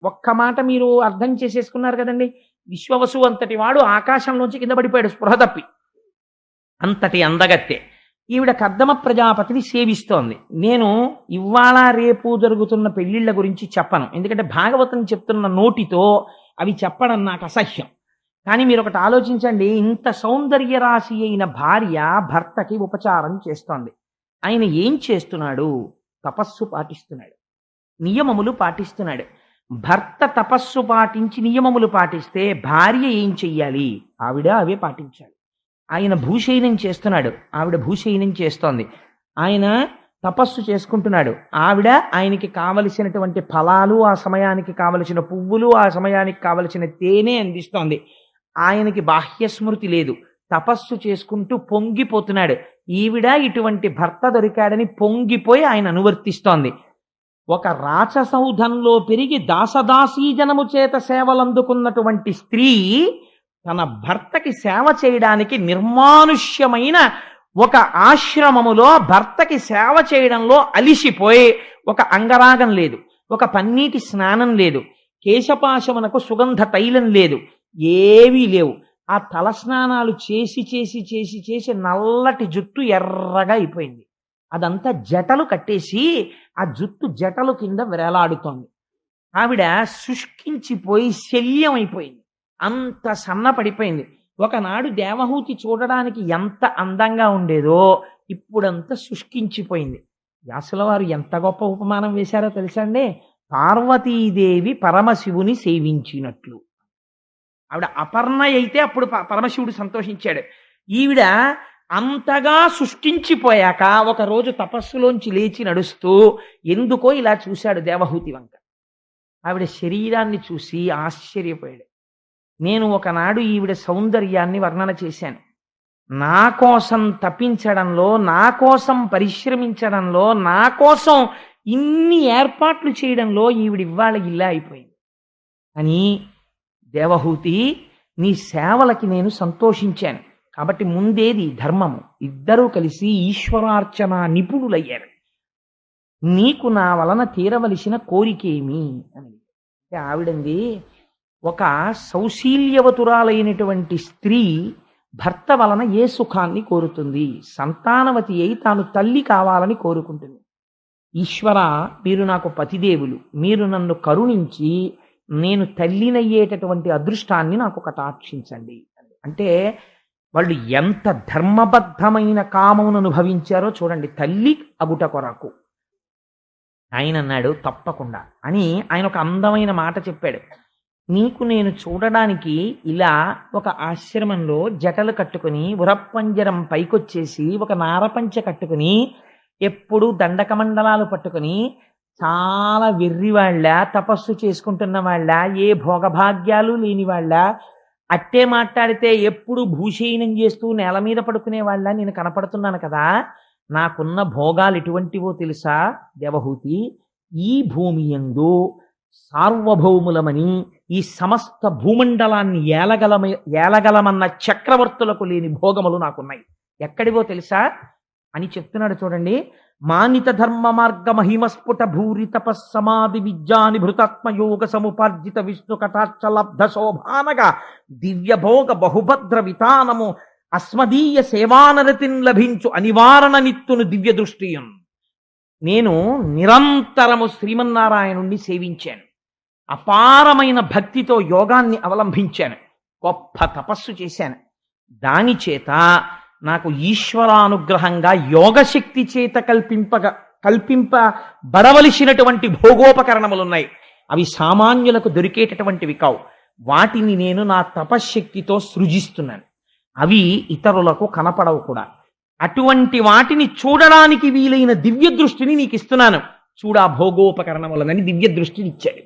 ఒక్క మాట మీరు అర్థం చేసేసుకున్నారు కదండి. విశ్వవసు అంతటి వాడు ఆకాశంలోంచి కింద పడిపోయాడు స్పృహ తప్పి. అంతటి అందగత్తె. ఈవిడ కర్దమ ప్రజాపతిని సేవిస్తోంది. నేను ఇవాళ రేపు జరుగుతున్న పెళ్లిళ్ల గురించి చెప్పను. ఎందుకంటే భాగవతం చెప్తున్న నోటితో అవి చెప్పడం నాకు అసహ్యం. కానీ మీరు ఒకటి ఆలోచించండి, ఇంత సౌందర్య రాశి అయిన భార్య భర్తకి ఉపచారం చేస్తోంది. ఆయన ఏం చేస్తున్నాడు? తపస్సు పాటిస్తున్నాడు, నియమములు పాటిస్తున్నాడు. భర్త తపస్సు పాటించి నియమములు పాటిస్తే భార్య ఏం చెయ్యాలి? ఆవిడ అవే పాటించాలి. ఆయన భూశయనం చేస్తున్నాడు, ఆవిడ భూశయనం చేస్తోంది. ఆయన తపస్సు చేసుకుంటున్నాడు, ఆవిడ ఆయనకి కావలసినటువంటి ఫలాలు, ఆ సమయానికి కావలసిన పువ్వులు, ఆ సమయానికి కావలసిన తేనె అందిస్తోంది. ఆయనకి బాహ్య స్మృతి లేదు, తపస్సు చేసుకుంటూ పొంగిపోతున్నాడు. ఈవిడ ఇటువంటి భర్త దొరికాడని పొంగిపోయి ఆయన అనువర్తిస్తోంది. ఒక రాచసౌధంలో పెరిగి దాసదాసీజనము చేత సేవలందుకున్నటువంటి స్త్రీ తన భర్తకి సేవ చేయడానికి నిర్మానుష్యమైన ఒక ఆశ్రమములో భర్తకి సేవ చేయడంలో అలిసిపోయి, ఒక అంగరాగం లేదు, ఒక పన్నీటి స్నానం లేదు, కేశపాశమునకు సుగంధ తైలం లేదు, ఏవీ లేవు. ఆ తలస్నానాలు చేసి చేసి చేసి చేసి నల్లటి జుట్టు ఎర్రగా అయిపోయింది. అదంతా జటలు కట్టేసి ఆ జుట్టు జటలు కింద వేలాడుతోంది. ఆవిడ శుష్కించిపోయి శల్యం అయిపోయింది, అంత సన్నపడిపోయింది. ఒకనాడు దేవహూతి చూడడానికి ఎంత అందంగా ఉండేదో ఇప్పుడంతా శుష్కించిపోయింది. వ్యాసుల వారు ఎంత గొప్ప ఉపమానం వేశారో తెలుసా అండి? పార్వతీదేవి పరమశివుని సేవించినట్లు. ఆవిడ అపర్ణ అయితే అప్పుడు పరమశివుడు సంతోషించాడు. ఈవిడ అంతగా సృష్టించిపోయాక ఒకరోజు తపస్సులోంచి లేచి నడుస్తూ ఎందుకో ఇలా చూశాడు దేవహూతి వంక. ఆవిడ శరీరాన్ని చూసి ఆశ్చర్యపోయాడు. నేను ఒకనాడు ఈవిడ సౌందర్యాన్ని వర్ణన చేశాను. నా కోసం తపించడంలో, నా కోసం పరిశ్రమించడంలో, నా కోసం ఇన్ని ఏర్పాట్లు చేయడంలో ఈవిడ ఇవాళ ఇలా అయిపోయింది అని, దేవహూతి నీ సేవలకి నేను సంతోషించాను కాబట్టి ముందేది ధర్మము. ఇద్దరూ కలిసి ఈశ్వరార్చన నిపుణులయ్యారు. నీకు నా వలన తీరవలసిన కోరికేమి అని ఆవిడంది. ఒక సౌశీల్యవతురాలైనటువంటి స్త్రీ భర్త వలన ఏ సుఖాన్ని కోరుతుంది? సంతానవతి అయి తాను తల్లి కావాలని కోరుకుంటుంది. ఈశ్వర, మీరు నాకు పతిదేవులు, మీరు నన్ను కరుణించి నేను తల్లినయ్యేటటువంటి అదృష్టాన్ని నాకు కటాక్షించండి. అంటే వాళ్ళు ఎంత ధర్మబద్ధమైన కామమును అనుభవించారో చూడండి, తల్లి అగుట కొరకు. ఆయన అన్నాడు తప్పకుండా అని. ఆయన ఒక అందమైన మాట చెప్పాడు. నీకు నేను చూడడానికి ఇలా ఒక ఆశ్రమంలో జటలు కట్టుకుని ఉరప్పంజరం పైకొచ్చేసి ఒక నారపంచ కట్టుకుని ఎప్పుడు దండకమండలాలు పట్టుకుని చాలా వెర్రివాళ్ళ, తపస్సు చేసుకుంటున్న వాళ్ళ, ఏ భోగభాగ్యాలు లేని వాళ్ళ, అట్టే మాట్లాడితే ఎప్పుడు భూషయనం చేస్తూ నేల మీద పడుకునే వాళ్ళ నేను కనపడుతున్నాను కదా. నాకున్న భోగాలు ఎటువంటివో తెలుసా దేవహూతి? ఈ భూమి యందు సార్వభౌములమని ఈ సమస్త భూమండలాన్ని ఏలగలమన్న చక్రవర్తులకు లేని భోగములు నాకున్నాయి. ఎక్కడివో తెలుసా అని చెప్తున్నాడు చూడండి. మానిత ధర్మ మార్గ మహిమస్ఫుట భూరి తపస్సమాధి విద్యాని భృతాత్మయోగ సముపార్జిత విష్ణు కటాక్ష లబ్ధ శోభానగా దివ్య భోగ బహుభద్ర వితానము అస్మదీయ సేవానరతిన్ లభించు అనివారణ నిత్తును దివ్య దృష్టియం. నేను నిరంతరము శ్రీమన్నారాయణుణ్ణి సేవించాను, అపారమైన భక్తితో యోగాన్ని అవలంబించాను, గొప్ప తపస్సు చేశాను. దాని చేత నాకు ఈశ్వరానుగ్రహంగా యోగశక్తి చేత కల్పింపబడవలసినటువంటి భోగోపకరణములున్నాయి. అవి సామాన్యులకు దొరికేటటువంటివి కావు. వాటిని నేను నా తపశ్శక్తితో సృజిస్తున్నాను. అవి ఇతరులకు కనపడవు కూడా. అటువంటి వాటిని చూడడానికి వీలైన దివ్య దృష్టిని నీకు ఇస్తున్నాను, చూడా భోగోపకరణములనని దివ్య దృష్టిని ఇచ్చాడు.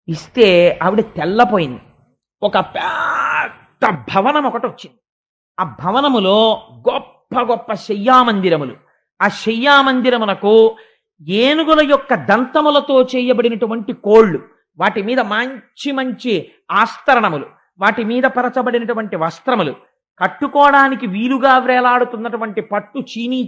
ఇస్తే ఆవిడ తెల్లపోయింది. ఒక పెద్ద భవనం ఒకటి వచ్చింది. ఆ భవనములో గొప్ప గొప్ప శయ్యామందిరములు. ఆ శయ్యామందిరమునకు ఏనుగుల యొక్క దంతములతో చేయబడినటువంటి కోళ్ళు, వాటి మీద మంచి మంచి ఆస్తరణములు, వాటి మీద పరచబడినటువంటి వస్త్రములు, కట్టుకోవడానికి వీలుగా వ్రేలాడుతున్నటువంటి పట్టు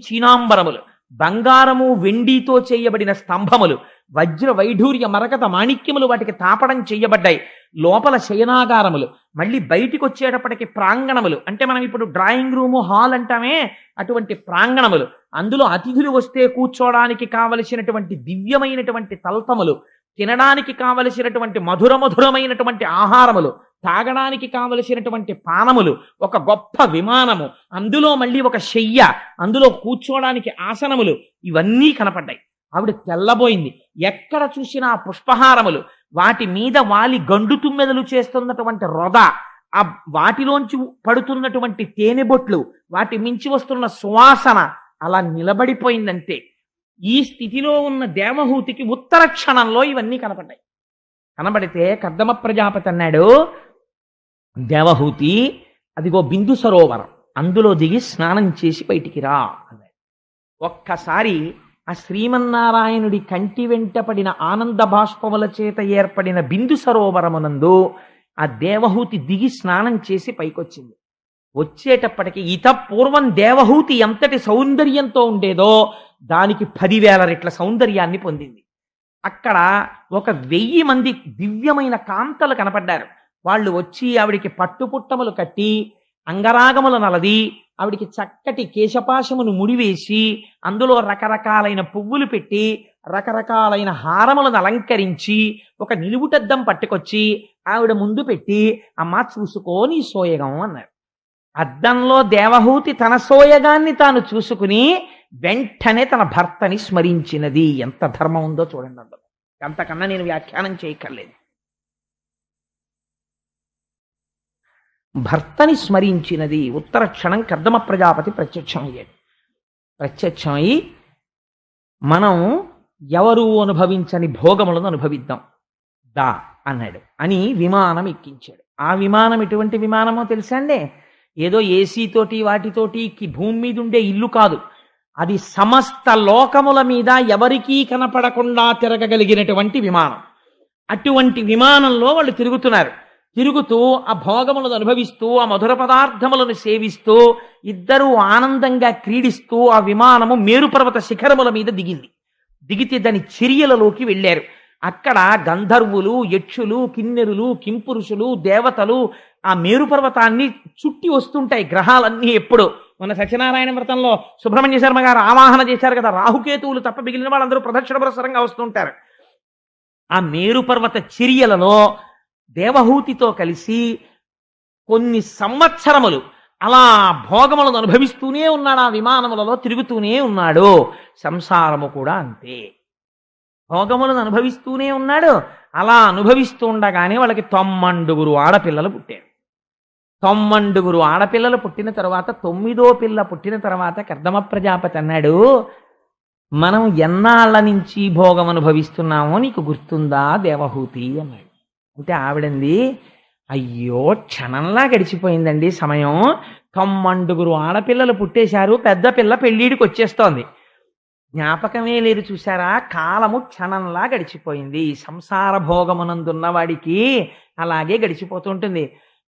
చీనాంబరములు, బంగారము వెండితో చేయబడిన స్తంభములు, వజ్ర వైఢూర్య మరకత మాణిక్యములు వాటికి తాపడం చెయ్యబడ్డాయి. లోపల శయనాగారములు, మళ్ళీ బయటికి వచ్చేటప్పటికి ప్రాంగణములు, అంటే మనం ఇప్పుడు డ్రాయింగ్ రూము హాల్ అంటామే అటువంటి ప్రాంగణములు, అందులో అతిథులు వస్తే కూర్చోడానికి కావలసినటువంటి దివ్యమైనటువంటి తల్పములు, తినడానికి కావలసినటువంటి మధురమైనటువంటి ఆహారములు, తాగడానికి కావలసినటువంటి పానములు, ఒక గొప్ప విమానము, అందులో మళ్ళీ ఒక శయ్య, అందులో కూర్చోడానికి ఆసనములు, ఇవన్నీ కనపడ్డాయి. ఆవిడ తెల్లబోయింది. ఎక్కడ చూసినా పుష్పహారములు, వాటి మీద వాలి గండు తుమ్మెదలు చేస్తున్నటువంటి రొద, ఆ వాటిలోంచి పడుతున్నటువంటి తేనెబొట్లు, వాటి మించి వస్తున్న సువాసన అలా నిలబడిపోయిందంటే ఈ స్థితిలో ఉన్న దేవహూతికి ఉత్తర క్షణంలో ఇవన్నీ కనపడ్డాయి. కనబడితే కర్దమ ప్రజాపతి అన్నాడు, దేవహూతి అదిగో బిందు సరోవరం, అందులో దిగి స్నానం చేసి బయటికి రా అన్నాడు. ఒక్కసారి ఆ శ్రీమన్నారాయణుడి కంటి వెంట పడిన ఆనంద బాష్పముల చేత ఏర్పడిన బిందు సరోవరమునందు ఆ దేవహూతి దిగి స్నానం చేసి పైకొచ్చింది. వచ్చేటప్పటికి పూర్వం దేవహూతి ఎంతటి సౌందర్యంతో ఉండేదో దానికి 10,000 రెట్ల సౌందర్యాన్ని పొందింది. అక్కడ ఒక 1000 మంది దివ్యమైన కాంతలు కనపడ్డారు. వాళ్ళు వచ్చి ఆవిడికి పట్టుపుట్టములు కట్టి అంగరాగములు నలది, ఆవిడికి చక్కటి కేశపాశమును ముడివేసి అందులో రకరకాలైన పువ్వులు పెట్టి రకరకాలైన హారములను అలంకరించి ఒక నిలువుటద్దం పట్టుకొచ్చి ఆవిడ ముందు పెట్టి, అమ్మా చూసుకోని సోయగం అన్నారు. అద్దంలో దేవహూతి తన సోయగాన్ని తాను చూసుకుని వెంటనే తన భర్తని స్మరించినది. ఎంత ధర్మం ఉందో చూడండి. అందులో అంతకన్నా నేను వ్యాఖ్యానం చేయక్కర్లేదు. భర్తని స్మరించినది. ఉత్తర క్షణం కర్దమ ప్రజాపతి ప్రత్యక్షమయ్యాడు. ప్రత్యక్షమై మనం ఎవరు అనుభవించని భోగములను అనుభవిద్దాం దా అన్నాడు అని విమానం ఎక్కించాడు. ఆ విమానం ఎటువంటి విమానమో తెలుసా అండి? ఏదో ఏసీతోటి వాటితోటి భూమి మీద ఉండే ఇల్లు కాదు. అది సమస్త లోకముల మీద ఎవరికీ కనపడకుండా తిరగగలిగినటువంటి విమానం. అటువంటి విమానంలో వాళ్ళు తిరుగుతున్నారు. తిరుగుతూ ఆ భోగములను అనుభవిస్తూ ఆ మధుర పదార్థములను సేవిస్తూ ఇద్దరూ ఆనందంగా క్రీడిస్తూ ఆ విమానము మేరుపర్వత శిఖరముల మీద దిగింది. దిగితే దాని చర్యలలోకి వెళ్ళారు. అక్కడ గంధర్వులు, యక్షులు, కిన్నెరులు, కింపురుషులు, దేవతలు ఆ మేరుపర్వతాన్ని చుట్టి వస్తుంటాయి. గ్రహాలన్నీ ఎప్పుడు మన సత్యనారాయణ వ్రతంలో సుబ్రహ్మణ్య శర్మ గారు ఆవాహన చేశారు కదా, రాహుకేతువులు తప్ప మిగిలిన వాళ్ళందరూ ప్రదక్షిణ పురస్సరంగా వస్తుంటారు. ఆ మేరుపర్వత చర్యలలో దేవహూతితో కలిసి కొన్ని సంవత్సరములు అలా భోగములను అనుభవిస్తూనే ఉన్నాడు. ఆ విమానములలో తిరుగుతూనే ఉన్నాడు. సంసారము కూడా అంతే, భోగములను అనుభవిస్తూనే ఉన్నాడు. అలా అనుభవిస్తూ ఉండగానే వాళ్ళకి 90 ఆడపిల్లలు పుట్టారు. 90 ఆడపిల్లలు పుట్టిన తర్వాత 9వ పిల్ల పుట్టిన తర్వాత కర్దమ ప్రజాపతి అన్నాడు, మనం ఎన్నాళ్ల నుంచి భోగం అనుభవిస్తున్నామో నీకు గుర్తుందా దేవహూతి అన్నాడు. అంటే ఆవిడంది, అయ్యో క్షణంలా గడిచిపోయిందండి సమయం. 90 ఆడపిల్లలు పుట్టేశారు, పెద్ద పిల్ల పెళ్ళిడికి వచ్చేస్తోంది, జ్ఞాపకమే లేదు చూశారా, కాలము క్షణంలా గడిచిపోయింది. సంసార భోగమునందున్న వాడికి అలాగే గడిచిపోతుంటుంది.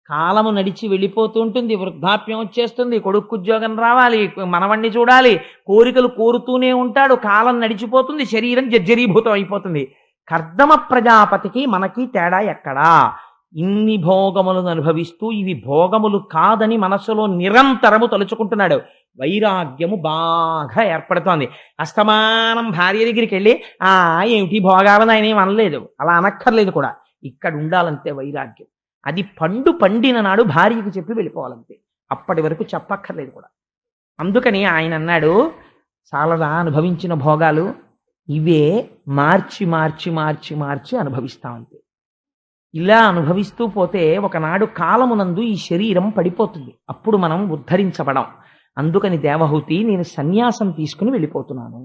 కాలము నడిచి వెళ్ళిపోతూ ఉంటుంది. వృద్ధాప్యం వచ్చేస్తుంది, కొడుకు ఉద్యోగం రావాలి, మనవణ్ణి చూడాలి, కోరికలు కోరుతూనే ఉంటాడు. కాలం నడిచిపోతుంది, శరీరం జర్జరీభూతం అయిపోతుంది. కర్దమ ప్రజాపతికి మనకి తేడా ఎక్కడా? ఇన్ని భోగములను అనుభవిస్తూ ఇవి భోగములు కాదని మనసులో నిరంతరము తలుచుకుంటున్నాడు. వైరాగ్యము బాగా ఏర్పడుతోంది. అస్తమానం భార్య దగ్గరికి వెళ్ళి ఏమిటి భోగాలని ఆయన ఏం అనలేదు, అలా అనక్కర్లేదు కూడా. ఇక్కడ ఉండాలంతే వైరాగ్యం. అది పండిన నాడు భార్యకు చెప్పి వెళ్ళిపోవాలంతే, అప్పటి వరకు చెప్పక్కర్లేదు కూడా. అందుకని ఆయన అన్నాడు, చాలదా అనుభవించిన భోగాలు, ఇవే మార్చి మార్చి మార్చి మార్చి అనుభవిస్తామంతే. ఇలా అనుభవిస్తూ పోతే ఒకనాడు కాలమునందు ఈ శరీరం పడిపోతుంది, అప్పుడు మనం ఉద్ధరించబడం. అందుకని దేవహూతి, నేను సన్యాసం తీసుకుని వెళ్ళిపోతున్నాను.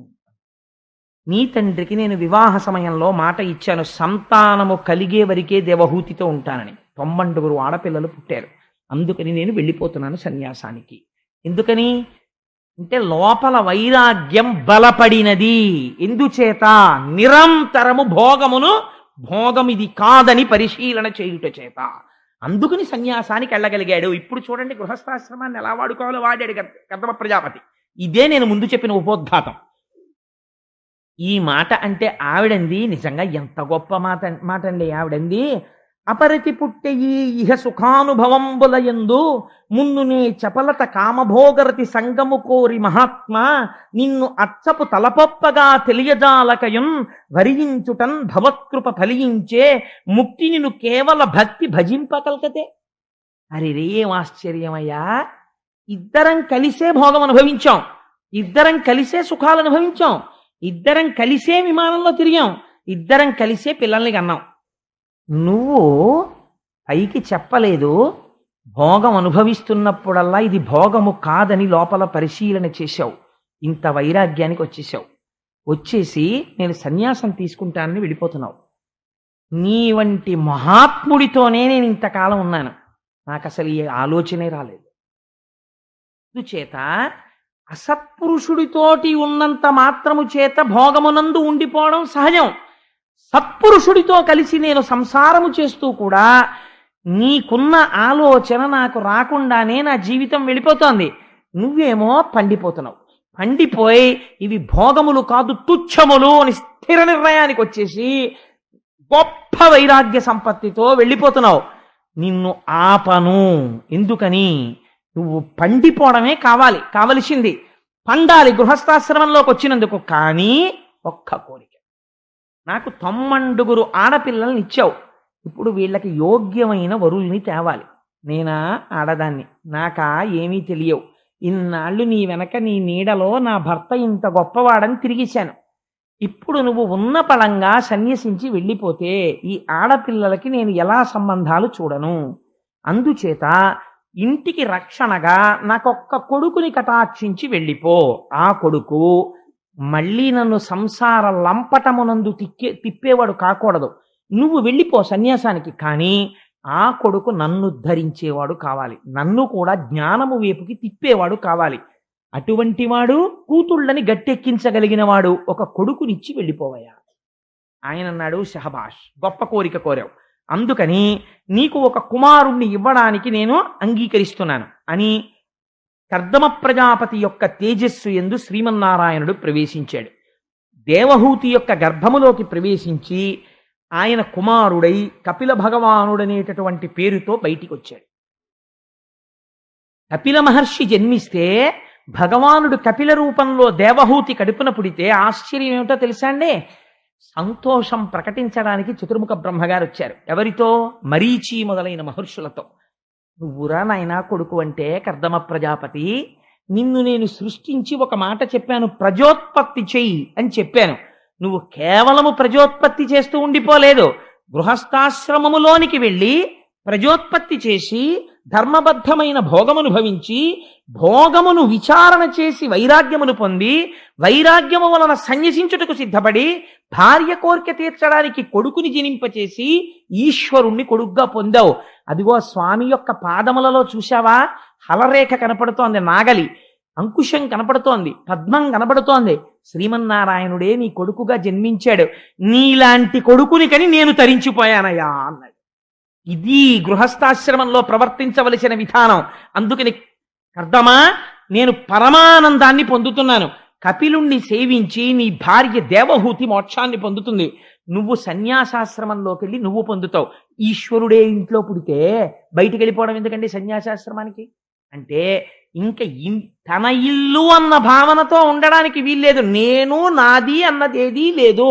నీ తండ్రికి నేను వివాహ సమయంలో మాట ఇచ్చాను, సంతానము కలిగే వరకే దేవహూతితో ఉంటానని. 90 ఆడపిల్లలు పుట్టారు. అందుకని నేను వెళ్ళిపోతున్నాను సన్యాసానికి. ఎందుకని అంటే లోపల వైరాగ్యం బలపడినది. ఎందుచేత? నిరంతరము భోగం ఇది కాదని పరిశీలన చేయుట చేత. అందుకని సన్యాసానికి వెళ్ళగలిగాడు. ఇప్పుడు చూడండి గృహస్థాశ్రమాన్ని ఎలా వాడుకోవాలో వాడాడు కర్దమ ప్రజాపతి. ఇదే నేను ముందు చెప్పిన ఉపోద్ఘాతం. ఈ మాట అంటే ఆవిడంది నిజంగా ఎంత గొప్ప మాట అండి ఆవిడంది. అపరతి పుట్టెయి ఇహ సుఖానుభవంబులయందు మున్నునే చపలత కామభోగరతి సంగము కోరి మహాత్మా నిన్ను అచ్చపు తలపొప్పగా తెలియజాలకయున్ వరించుటన్ భవత్కృప ఫలించే ముక్తి నిన్ను కేవల భక్తి భజింపకల్కతే. అరే ఏం ఆశ్చర్యమయ్యా! ఇద్దరం కలిసే భోగం అనుభవించాం, ఇద్దరం కలిసే సుఖాలు అనుభవించాం, ఇద్దరం కలిసే విమానంలో తిరిగాం, ఇద్దరం కలిసే పిల్లల్ని కన్నాం. నువ్వు పైకి చెప్పలేదు, భోగం అనుభవిస్తున్నప్పుడల్లా ఇది భోగము కాదని లోపల పరిశీలన చేశావు. ఇంత వైరాగ్యానికి వచ్చేసావు. వచ్చేసి నేను సన్యాసం తీసుకుంటానని వెళ్ళిపోతున్నావు. నీ వంటి మహాత్ముడితోనే నేను ఇంతకాలం ఉన్నాను, నాకు అసలు ఈ ఆలోచనే రాలేదు. అందుచేత అసత్పురుషుడితోటి ఉన్నంత మాత్రము చేత భోగమునందు ఉండిపోవడం సహజం. సత్పురుషుడితో కలిసి నేను సంసారము చేస్తూ కూడా నీకున్న ఆలోచన నాకు రాకుండానే నా జీవితం వెళ్ళిపోతోంది. నువ్వేమో పండిపోతున్నావు. పండిపోయి ఇవి భోగములు కాదు తుచ్చములు అని స్థిర నిర్ణయానికి వచ్చేసి గొప్ప వైరాగ్య సంపత్తితో వెళ్ళిపోతున్నావు. నిన్ను ఆపను. ఎందుకని? నువ్వు పండిపోవడమే కావలసింది. పండాలి గృహస్థాశ్రమంలోకి వచ్చినందుకు. కానీ ఒక్క కోరిక, నాకు 90 ఆడపిల్లల్ని ఇచ్చావు, ఇప్పుడు వీళ్ళకి యోగ్యమైన వరుల్ని తేవాలి. నేనా ఆడదాన్ని, నాకా ఏమీ తెలియవు. ఇన్నాళ్ళు నీ వెనక నీ నీడలో నా భర్త ఇంత గొప్పవాడని తిరిగిశాను. ఇప్పుడు నువ్వు ఉన్న పళంగా సన్యసించి వెళ్ళిపోతే ఈ ఆడపిల్లలకి నేను ఎలా సంబంధాలు చూడను? అందుచేత ఇంటికి రక్షణగా నాకొక్క కొడుకుని కటాక్షించి వెళ్ళిపో. ఆ కొడుకు మళ్ళీ నన్ను సంసార లంపటమునందు తిప్పేవాడు కాకూడదు. నువ్వు వెళ్ళిపో సన్యాసానికి, కానీ ఆ కొడుకు నన్ను ధరించేవాడు కావాలి, నన్ను కూడా జ్ఞానము వైపుకి తిప్పేవాడు కావాలి. అటువంటి వాడు, కూతుళ్ళని గట్టెక్కించగలిగిన వాడు ఒక కొడుకునిచ్చి వెళ్ళిపోవయా. ఆయన అన్నాడు, షహబాష్, గొప్ప కోరిక కోరావు, అందుకని నీకు ఒక కుమారుణ్ణి ఇవ్వడానికి నేను అంగీకరిస్తున్నాను అని కర్దమ ప్రజాపతి యొక్క తేజస్సు యందు శ్రీమన్నారాయణుడు ప్రవేశించాడు. దేవహూతి యొక్క గర్భములోకి ప్రవేశించి ఆయన కుమారుడై కపిల భగవానుడనేటటువంటి పేరుతో బయటికి వచ్చాడు. కపిల మహర్షి జన్మిస్తే భగవానుడు కపిల రూపంలో దేవహూతి కడుపున పుడితే ఆశ్చర్యం ఏమిటో తెలుసా అండి? సంతోషం ప్రకటించడానికి చతుర్ముఖ బ్రహ్మగారు వచ్చారు. ఎవరితో? మరీచి మొదలైన మహర్షులతో. నువ్వురా నాయనా కొడుకు అంటే కర్దమ ప్రజాపతి, నిన్ను నేను సృష్టించి ఒక మాట చెప్పాను, ప్రజోత్పత్తి చెయ్యి అని చెప్పాను. నువ్వు కేవలము ప్రజోత్పత్తి చేస్తూ ఉండిపోలేదు, గృహస్థాశ్రమములోనికి వెళ్ళి ప్రజోత్పత్తి చేసి ధర్మబద్ధమైన భోగమును భవించి భోగమును విచారణ చేసి వైరాగ్యమును పొంది వైరాగ్యము వలన సన్యసించుటకు సిద్ధపడి భార్య కోరిక తీర్చడానికి కొడుకుని జనింపచేసి ఈశ్వరుణ్ణి కొడుగ్గా పొందావు. అదిగో స్వామి యొక్క పాదములలో చూశావా? హలరేఖ కనపడుతోంది, నాగలి అంకుశం కనపడుతోంది, పద్మం కనపడుతోంది. శ్రీమన్నారాయణుడే నీ కొడుకుగా జన్మించాడు. నీలాంటి కొడుకుని కని నేను తరించిపోయానయ్యా అన్నాడు. ఇది గృహస్థాశ్రమంలో ప్రవర్తించవలసిన విధానం. అందుకని కర్దమా, నేను పరమానందాన్ని పొందుతున్నాను. కపిలుణ్ణి సేవించి నీ భార్య దేవహూతి మోక్షాన్ని పొందుతుంది. నువ్వు సన్యాసాశ్రమంలోకి వెళ్ళి నువ్వు పొందుతావు. ఈశ్వరుడే ఇంట్లో పుడితే బయటికి వెళ్ళిపోవడం ఎందుకండి సన్యాసాశ్రమానికి? అంటే ఇంకా తన ఇల్లు అన్న భావనతో ఉండడానికి వీల్లేదు. నేను నాది అన్నదేదీ లేదు.